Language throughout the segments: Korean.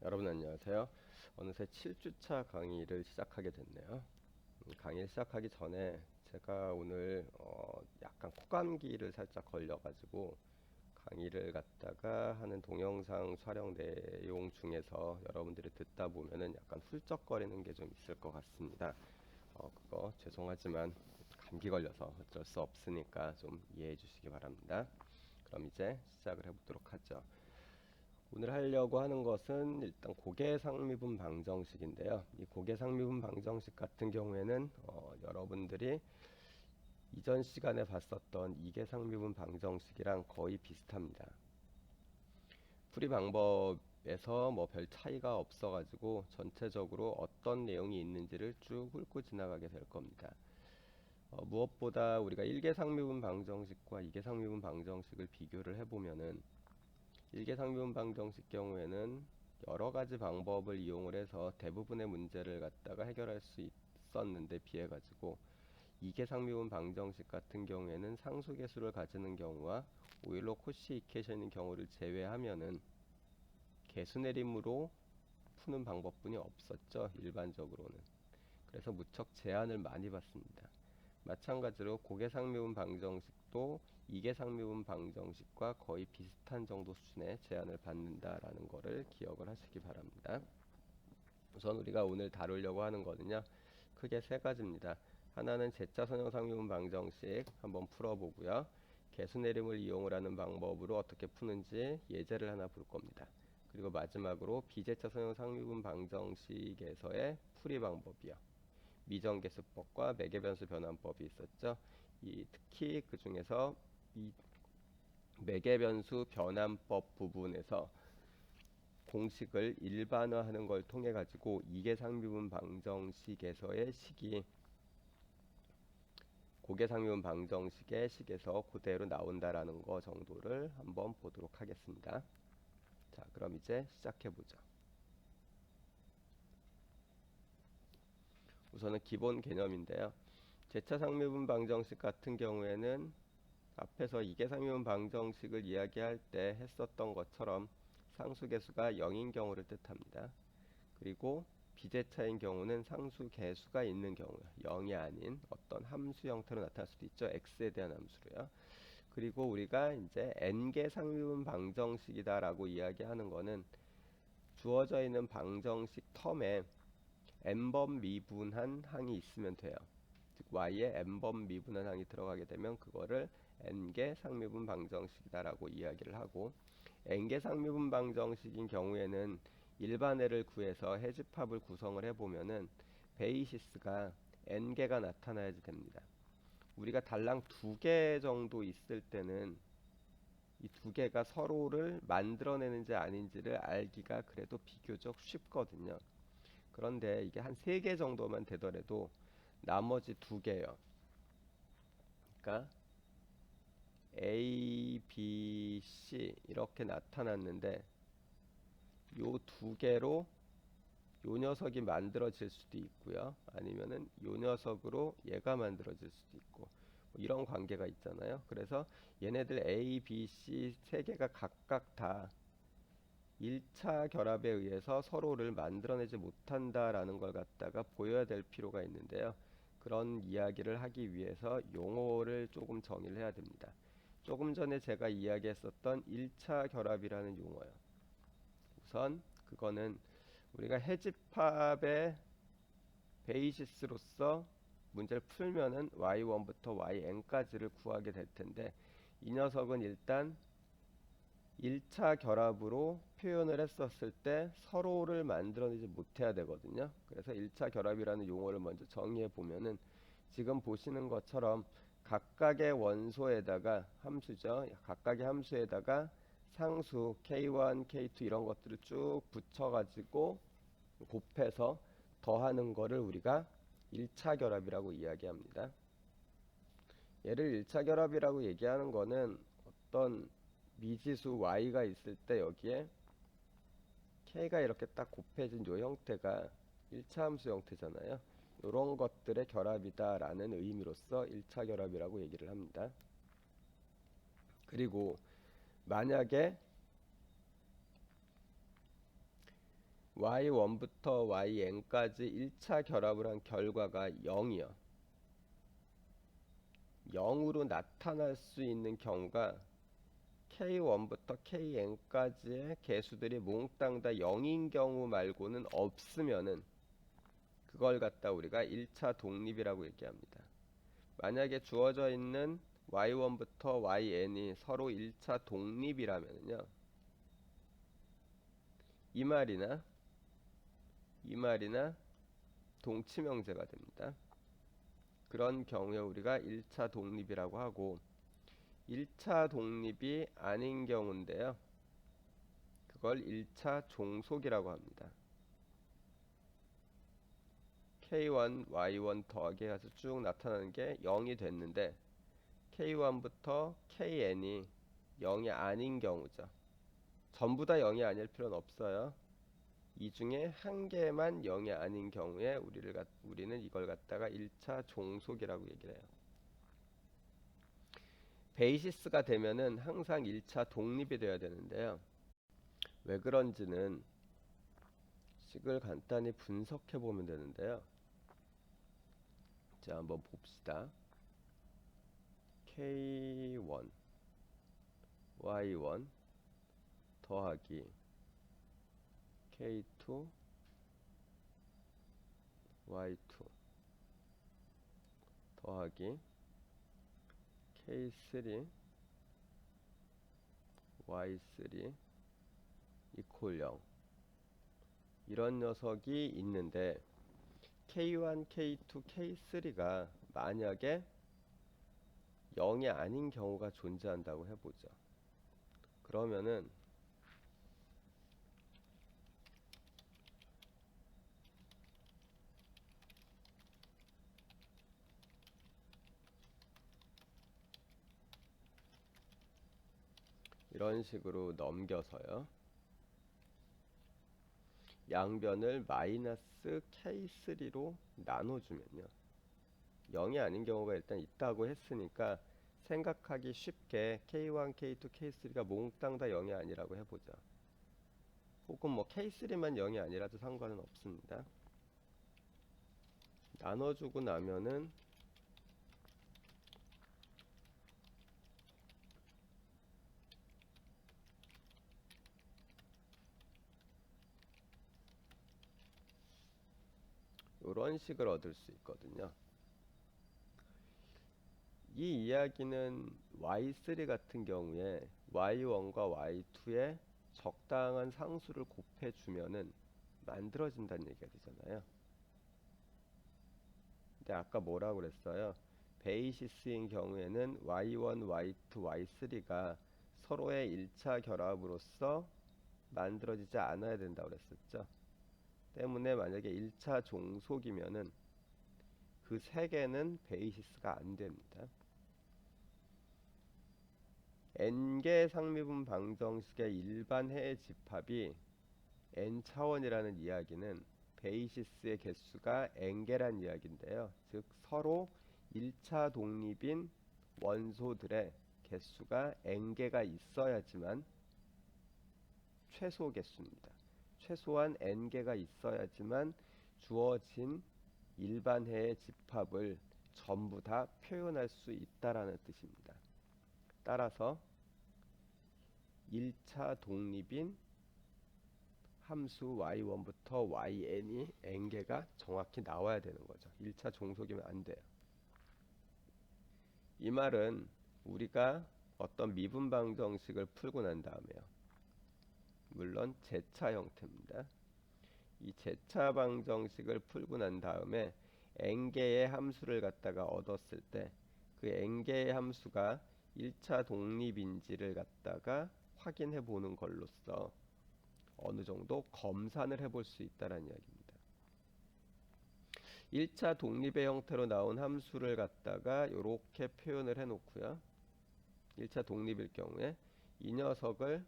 여러분 안녕하세요. 어느새 7주차 강의를 시작하게 됐네요. 강의를 시작하기 전에 제가 오늘 약간 코감기를 살짝 걸려가지고 강의를 갖다가 하는 동영상 촬영 내용 중에서 여러분들이 듣다 보면은 약간 훌쩍거리는 게 좀 있을 것 같습니다. 그거 죄송하지만 감기 걸려서 어쩔 수 없으니까 좀 이해해 주시기 바랍니다. 그럼 이제 시작을 해보도록 하죠. 오늘 하려고 하는 것은 일단 고개상미분 방정식인데요. 이 고개상미분 방정식 같은 경우에는 여러분들이 이전 시간에 봤었던 이계상미분 방정식이랑 거의 비슷합니다. 풀이 방법에서 뭐 별 차이가 없어가지고 전체적으로 어떤 내용이 있는지를 쭉 훑고 지나가게 될 겁니다. 무엇보다 우리가 1계상미분 방정식과 2계상미분 방정식을 비교를 해보면은 일계상미분 방정식 경우에는 여러 가지 방법을 이용을 해서 대부분의 문제를 갖다가 해결할 수 있었는데 비해 가지고 이계상미분 방정식 같은 경우에는 상수계수를 가지는 경우와 오일러 코시 이퀘션인 경우를 제외하면은 개수내림으로 푸는 방법뿐이 없었죠, 일반적으로는. 그래서 무척 제한을 많이 받습니다. 마찬가지로 고개상미분 방정식도 이계상미분 방정식과 거의 비슷한 정도 수준의 제한을 받는다라는 것을 기억을 하시기 바랍니다. 우선 우리가 오늘 다루려고 하는 거는요, 크게 세 가지입니다. 하나는 제차선형상미분 방정식 한번 풀어보고요. 개수내림을 이용을 하는 방법으로 어떻게 푸는지 예제를 하나 볼 겁니다. 그리고 마지막으로 비제차선형상미분 방정식에서의 풀이 방법이요. 미정계수법과 매개변수 변환법이 있었죠. 특히 그 중에서 이 매개변수 변환법 부분에서 공식을 일반화하는 걸 통해 가지고 이계상미분 방정식에서의 식이 고계상미분 방정식의 식에서 그대로 나온다라는 거 정도를 한번 보도록 하겠습니다. 자, 그럼 이제 시작해 보죠. 우선은 기본 개념인데요. 제차상미분 방정식 같은 경우에는 앞에서 이계상미분 방정식을 이야기할 때 했었던 것처럼 상수계수가 0인 경우를 뜻합니다. 그리고 비제차인 경우는 상수계수가 있는 경우, 0이 아닌 어떤 함수 형태로 나타날 수도 있죠. x에 대한 함수로요. 그리고 우리가 이제 n개 상미분 방정식이다라고 이야기하는 거는 주어져 있는 방정식 텀에 n번 미분한 항이 있으면 돼요. 즉 y에 n번 미분한 항이 들어가게 되면 그거를 n개 상미분 방정식이다라고 이야기를 하고, n개 상미분 방정식인 경우에는 일반해를 구해서 해집합을 구성을 해보면은 베이시스가 n개가 나타나야지 됩니다. 우리가 달랑 2개 정도 있을 때는 이 두 개가 서로를 만들어내는지 아닌지를 알기가 그래도 비교적 쉽거든요. 그런데 이게 한 3개 정도만 되더라도 나머지 2개요. 그러니까 A, B, C 이렇게 나타났는데 요 2개로 요 녀석이 만들어질 수도 있고요. 아니면은 요 녀석으로 얘가 만들어질 수도 있고 뭐 이런 관계가 있잖아요. 그래서 얘네들 A, B, C 세 개가 각각 다 1차 결합에 의해서 서로를 만들어내지 못한다라는 걸 갖다가 보여야 될 필요가 있는데요. 그런 이야기를 하기 위해서 용어를 조금 정의를 해야 됩니다. 조금 전에 제가 이야기했었던 1차 결합이라는 용어요. 우선 그거는 우리가 해집합의 베이시스로서 문제를 풀면은 y1부터 yn까지를 구하게 될 텐데, 이 녀석은 일단 1차 결합으로 표현을 했었을 때 서로를 만들어내지 못해야 되거든요. 그래서 1차 결합이라는 용어를 먼저 정의해 보면은 지금 보시는 것처럼 각각의 원소에다가 함수죠. 각각의 함수에다가 상수 K1, K2 이런 것들을 쭉 붙여가지고 곱해서 더하는 거를 우리가 1차 결합이라고 이야기합니다. 얘를 1차 결합이라고 얘기하는 거는 어떤 미지수 y가 있을 때 여기에 k가 이렇게 딱 곱해진 요 형태가 1차 함수 형태잖아요. 이런 것들의 결합이다 라는 의미로서 1차 결합이라고 얘기를 합니다. 그리고 만약에 y1부터 yn까지 1차 결합을 한 결과가 0이요. 0으로 나타날 수 있는 경우가 k1부터 kn까지의 개수들이 몽땅 다 0인 경우 말고는 없으면은 그걸 갖다 우리가 1차 독립이라고 얘기합니다. 만약에 주어져 있는 y1부터 yn이 서로 1차 독립이라면요. 이 말이나 동치명제가 됩니다. 그런 경우에 우리가 1차 독립이라고 하고 1차 독립이 아닌 경우인데요. 그걸 1차 종속이라고 합니다. K1, Y1 더하기 해서 쭉 나타나는 게 0이 됐는데 K1부터 KN이 0이 아닌 경우죠. 전부 다 0이 아닐 필요는 없어요. 이 중에 한 개만 0이 아닌 경우에 우리는 이걸 갖다가 1차 종속이라고 얘기를 해요. 베이시스가 되면은 항상 1차 독립이 되어야 되는데요. 왜 그런지는 식을 간단히 분석해 보면 되는데요. 자, 한번 봅시다. K1, Y1 더하기 K2, Y2 더하기 K3, Y3 이퀄 0 이런 녀석이 있는데 K1, K2, K3가 만약에 0이 아닌 경우가 존재한다고 해보죠. 그러면은 이런 식으로 넘겨서요. 양변을 마이너스 K3로 나눠주면요. 0이 아닌 경우가 일단 있다고 했으니까 생각하기 쉽게 K1, K2, K3가 몽땅 다 0이 아니라고 해보자. 혹은 뭐 K3만 0이 아니라도 상관은 없습니다. 나눠주고 나면은 이런 식을 얻을 수 있거든요. 이 이야기는 y3 같은 경우에 y1과 y2의 적당한 상수를 곱해주면은 만들어진다는 얘기가 되잖아요. 근데 아까 뭐라고 그랬어요? 베이시스인 경우에는 y1, y2, y3가 서로의 1차 결합으로서 만들어지지 않아야 된다고 그랬었죠. 때문에 만약에 1차 종속이면은 그 세 개는 베이시스가 안 됩니다. n개 상미분 방정식의 일반 해의 집합이 n차원이라는 이야기는 베이시스의 개수가 n개란 이야기인데요. 즉 서로 1차 독립인 원소들의 개수가 n개가 있어야지만 최소 개수입니다. 최소한 n개가 있어야지만 주어진 일반 해의 집합을 전부 다 표현할 수 있다라는 뜻입니다. 따라서 1차 독립인 함수 y1부터 yn이 n개가 정확히 나와야 되는 거죠. 1차 종속이면 안 돼요. 이 말은 우리가 어떤 미분 방정식을 풀고 난 다음에요. 물론 제차 형태입니다. 이 제차 방정식을 풀고 난 다음에 n개의 함수를 갖다가 얻었을 때 그 n개의 함수가 1차 독립인지를 갖다가 확인해 보는 걸로써 어느 정도 검산을 해볼 수 있다는 이야기입니다. 1차 독립의 형태로 나온 함수를 갖다가 이렇게 표현을 해 놓고요. 1차 독립일 경우에 이 녀석을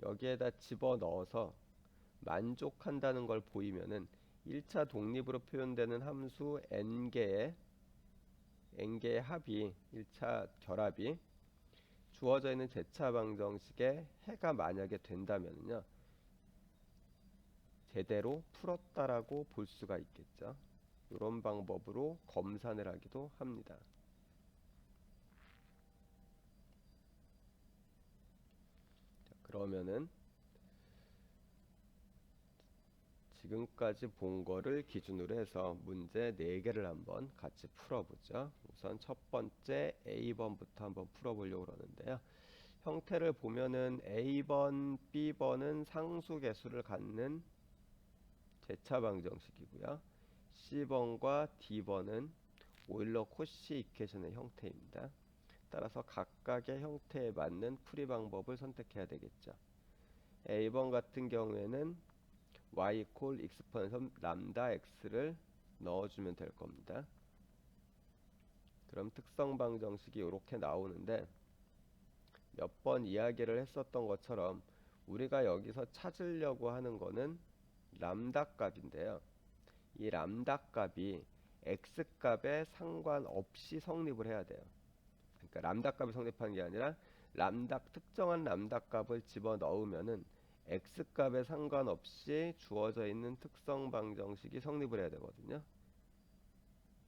여기에다 집어넣어서 만족한다는 걸 보이면은 1차 독립으로 표현되는 함수 n개의 합이 1차 결합이 주어져 있는 제차 방정식의 해가 만약에 된다면요. 제대로 풀었다라고 볼 수가 있겠죠. 이런 방법으로 검산을 하기도 합니다. 자, 그러면은 지금까지 본 거를 기준으로 해서 문제 4개를 한번 같이 풀어보죠. 우선 첫 번째 A번부터 한번 풀어보려고 그러는데요. 형태를 보면은 A번, B번은 상수계수를 갖는 재차 방정식이고요. C번과 D번은 오일러 코시 이퀘이션의 형태입니다. 따라서 각각의 형태에 맞는 풀이 방법을 선택해야 되겠죠. A번 같은 경우에는 y equal exponential 람다 x를 넣어주면 될 겁니다. 그럼 특성 방정식이 이렇게 나오는데 몇 번 이야기를 했었던 것처럼 우리가 여기서 찾으려고 하는 거는 람다 값인데요. 이 람다 값이 x 값에 상관없이 성립을 해야 돼요. 그러니까 람다 값이 성립하는 게 아니라 특정한 람다 값을 집어넣으면은 x 값에 상관없이 주어져 있는 특성 방정식이 성립을 해야 되거든요.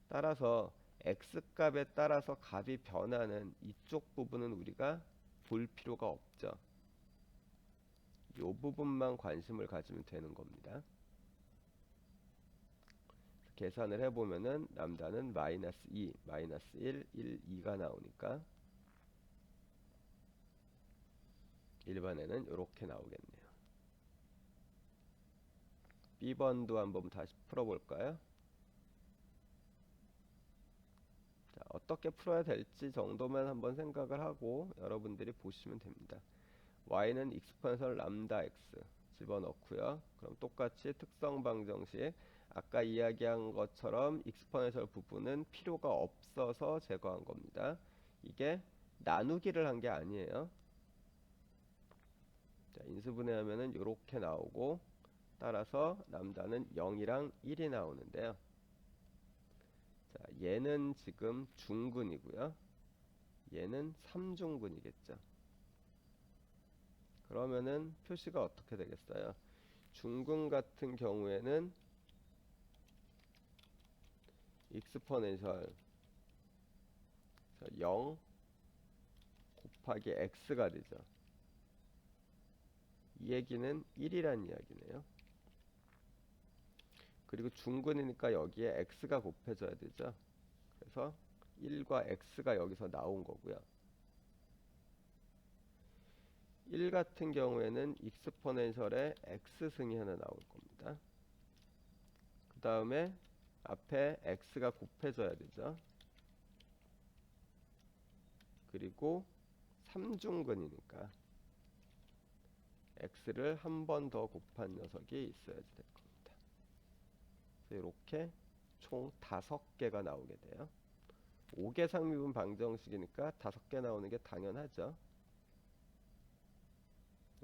따라서 x 값에 따라서 값이 변하는 이쪽 부분은 우리가 볼 필요가 없죠. 이 부분만 관심을 가지면 되는 겁니다. 계산을 해보면은 람다는 마이너스 2, 마이너스 1, 1, 2가 나오니까 일반에는 이렇게 나오겠네요. B번도 한번 다시 풀어볼까요? 자, 어떻게 풀어야 될지 정도만 한번 생각을 하고 여러분들이 보시면 됩니다. y는 exponential 람다 x 집어넣고요. 그럼 똑같이 특성 방정식 아까 이야기한 것처럼 exponential 부분은 필요가 없어서 제거한 겁니다. 이게 나누기를 한 게 아니에요. 자, 인수분해하면은 이렇게 나오고 따라서 람다는 0이랑 1이 나오는데요. 자, 얘는 지금 중근이고요. 얘는 3중근이겠죠. 그러면은 표시가 어떻게 되겠어요? 중근 같은 경우에는 익스포넨셜 0 곱하기 x가 되죠. 이 얘기는 1이란 이야기네요. 그리고 중근이니까 여기에 x가 곱해져야 되죠. 그래서 1과 x가 여기서 나온 거고요. 1 같은 경우에는 익스포넨셜에 x승이 하나 나올 겁니다. 그 다음에 앞에 x가 곱해져야 되죠. 그리고 3중근이니까 x를 한 번 더 곱한 녀석이 있어야지 될 겁니다. 그래서 이렇게 총 5개가 나오게 돼요. 5개 상미분 방정식이니까 5개 나오는 게 당연하죠.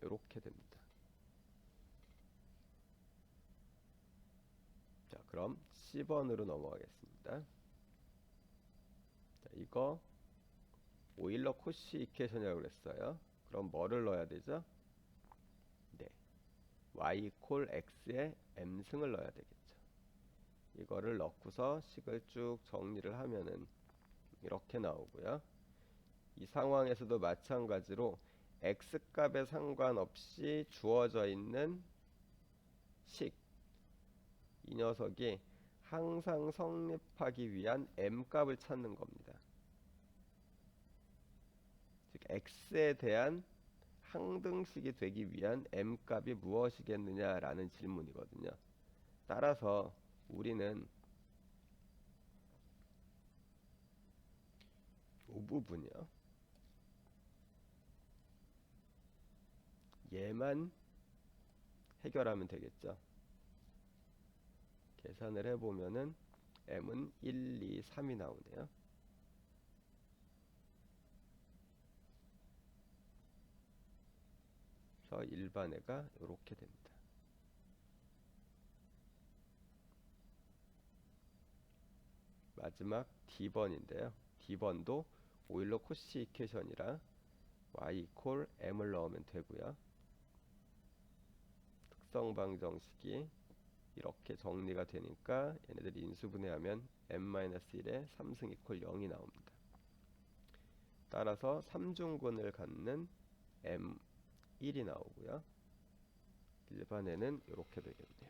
이렇게 됩니다. 자, 그럼 C번으로 넘어가겠습니다. 자, 이거 오일러 코시 이퀘이션이라고 그랬어요. 그럼 뭐를 넣어야 되죠? 네, y equal x에 m승을 넣어야 되겠죠. 이거를 넣고서 식을 쭉 정리를 하면은 이렇게 나오고요. 이 상황에서도 마찬가지로 x 값에 상관없이 주어져 있는 식, 이 녀석이 항상 성립하기 위한 m 값을 찾는 겁니다. 즉 x에 대한 항등식이 되기 위한 m 값이 무엇이겠느냐라는 질문이거든요. 따라서 우리는 이 부분이요. 얘만 해결하면 되겠죠. 계산을 해보면은 m은 1, 2, 3이 나오네요. 그래서 일반애가 이렇게 됩니다. 마지막 D번인데요. D번도 오일러 코시 이퀘이션이라 y equal m을 넣으면 되고요. 특성 방정식이 이렇게 정리가 되니까 얘네들 인수분해하면 n-1에 3승 이퀄 0이 나옵니다. 따라서 3중근을 갖는 m1이 나오고요. 일반에는 이렇게 되겠네요.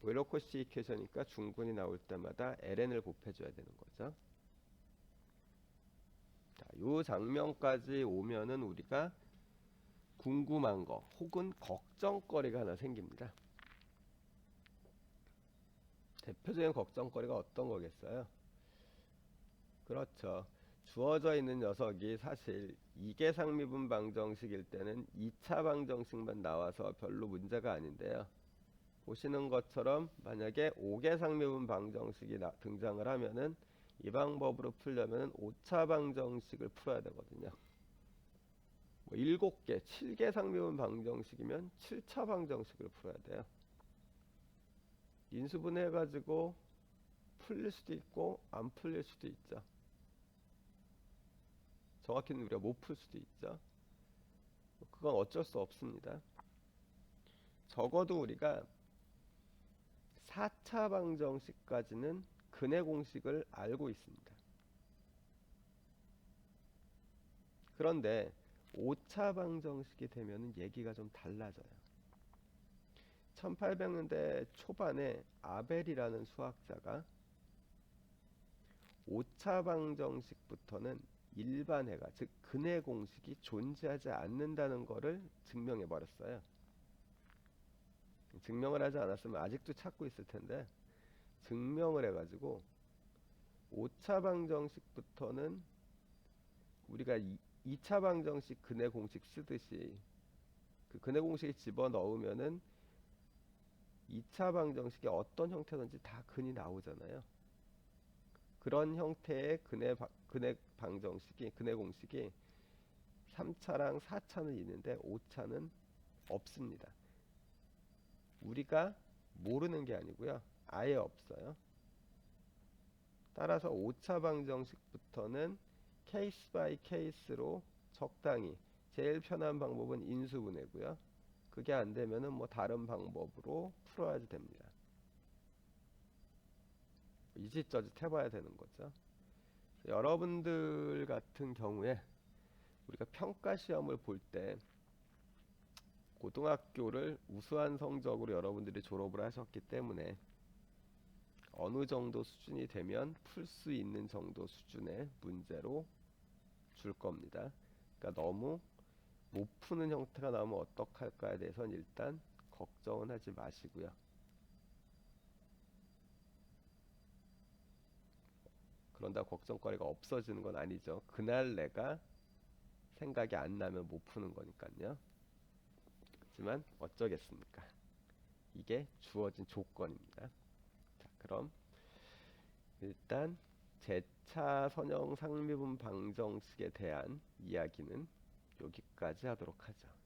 오일러-코시 이퀘이션이니까 중근이 나올 때마다 ln을 곱해줘야 되는 거죠. 자, 요 장면까지 오면은 우리가 궁금한 거 혹은 걱정거리가 하나 생깁니다. 대표적인 걱정거리가 어떤 거겠어요? 그렇죠. 주어져 있는 녀석이 사실 2계상 미분 방정식일 때는 2차 방정식만 나와서 별로 문제가 아닌데요. 보시는 것처럼 만약에 5계상 미분 방정식이 등장을 하면은 이 방법으로 풀려면 5차 방정식을 풀어야 되거든요. 뭐 7개, 7계상 미분 방정식이면 7차 방정식을 풀어야 돼요. 인수분해 해가지고 풀릴 수도 있고 안 풀릴 수도 있죠. 정확히는 우리가 못 풀 수도 있죠. 그건 어쩔 수 없습니다. 적어도 우리가 4차 방정식까지는 근해 공식을 알고 있습니다. 그런데 5차 방정식이 되면 얘기가 좀 달라져요. 1800년대 초반에 아벨이라는 수학자가 5차 방정식부터는 일반해가, 즉 근해 공식이 존재하지 않는다는 것을 증명해 버렸어요. 증명을 하지 않았으면 아직도 찾고 있을 텐데 증명을 해가지고 5차 방정식부터는 우리가 2차 방정식 근해 공식 쓰듯이 그 근해 공식에 집어넣으면은 2차 방정식이 어떤 형태든지 다 근이 나오잖아요. 그런 형태의 근해 방정식이, 근해 공식이 3차랑 4차는 있는데 5차는 없습니다. 우리가 모르는 게 아니고요. 아예 없어요. 따라서 5차 방정식부터는 케이스 바이 케이스로 적당히 제일 편한 방법은 인수분해고요. 그게 안 되면은 뭐 다른 방법으로 풀어야 됩니다. 이짓저짓 해봐야 되는 거죠. 여러분들 같은 경우에 우리가 평가 시험을 볼 때 고등학교를 우수한 성적으로 여러분들이 졸업을 하셨기 때문에 어느 정도 수준이 되면 풀 수 있는 정도 수준의 문제로 줄 겁니다. 그러니까 너무 못 푸는 형태가 나오면 어떡할까에 대해서는 일단 걱정은 하지 마시고요. 그런다 걱정거리가 없어지는 건 아니죠. 그날 내가 생각이 안 나면 못 푸는 거니까요. 하지만 어쩌겠습니까? 이게 주어진 조건입니다. 자, 그럼 일단 제차 선형 상미분 방정식에 대한 이야기는 여기까지 하도록 하죠.